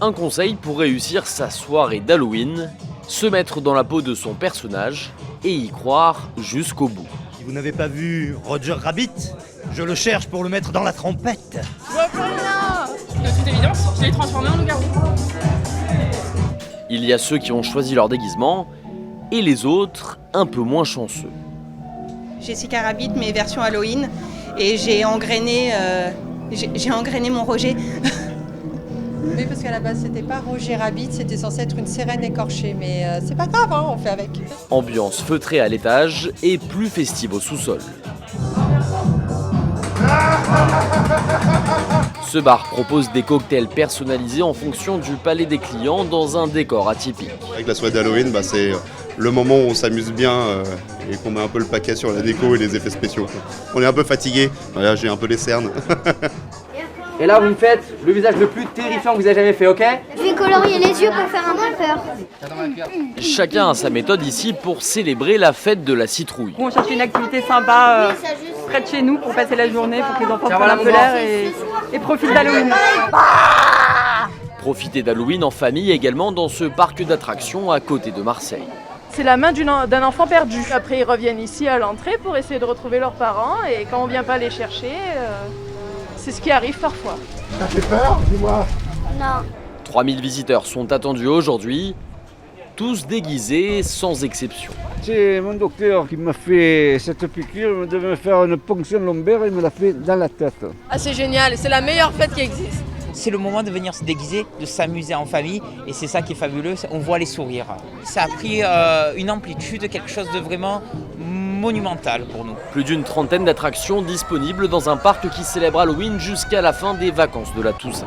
Un conseil pour réussir sa soirée d'Halloween, se mettre dans la peau de son personnage et y croire jusqu'au bout. Si vous n'avez pas vu Roger Rabbit, je le cherche pour le mettre dans la trompette. Je vois plus rien. De toute évidence, je l'ai transformé en loup-garou. Il y a ceux qui ont choisi leur déguisement et les autres un peu moins chanceux. Jessica Rabbit, mais version Halloween, et j'ai engrainé mon Roger. Oui, parce qu'à la base, c'était pas Roger Rabbit, c'était censé être une sirène écorchée, mais c'est pas grave, hein, on fait avec. Ambiance feutrée à l'étage et plus festive au sous-sol. Ce bar propose des cocktails personnalisés en fonction du palais des clients dans un décor atypique. Avec la soirée d'Halloween, c'est le moment où on s'amuse bien et qu'on met un peu le paquet sur la déco et les effets spéciaux. On est un peu fatigué, là j'ai un peu les cernes. Et là, vous me faites le visage le plus terrifiant que vous avez jamais fait, ok? Je vais colorier les yeux pour faire un peu peur. Chacun a sa méthode ici pour célébrer la fête de la citrouille. On cherche une activité sympa près de chez nous pour passer la journée, pour que les enfants prennent un peu l'air et profitent d'Halloween. Profitez d'Halloween en famille également dans ce parc d'attractions à côté de Marseille. C'est la main d'un enfant perdu. Après, ils reviennent ici à l'entrée pour essayer de retrouver leurs parents et quand on vient pas les chercher, c'est ce qui arrive parfois. Ça fait peur, dis-moi. Non. 3000 visiteurs sont attendus aujourd'hui, tous déguisés sans exception. C'est mon docteur qui m'a fait cette piqûre, il devait me faire une ponction lombaire et il me l'a fait dans la tête. Ah, c'est génial, c'est la meilleure fête qui existe. C'est le moment de venir se déguiser, de s'amuser en famille et c'est ça qui est fabuleux, on voit les sourires. Ça a pris une amplitude, quelque chose de vraiment monumental pour nous. Plus d'une trentaine d'attractions disponibles dans un parc qui célèbre Halloween jusqu'à la fin des vacances de la Toussaint.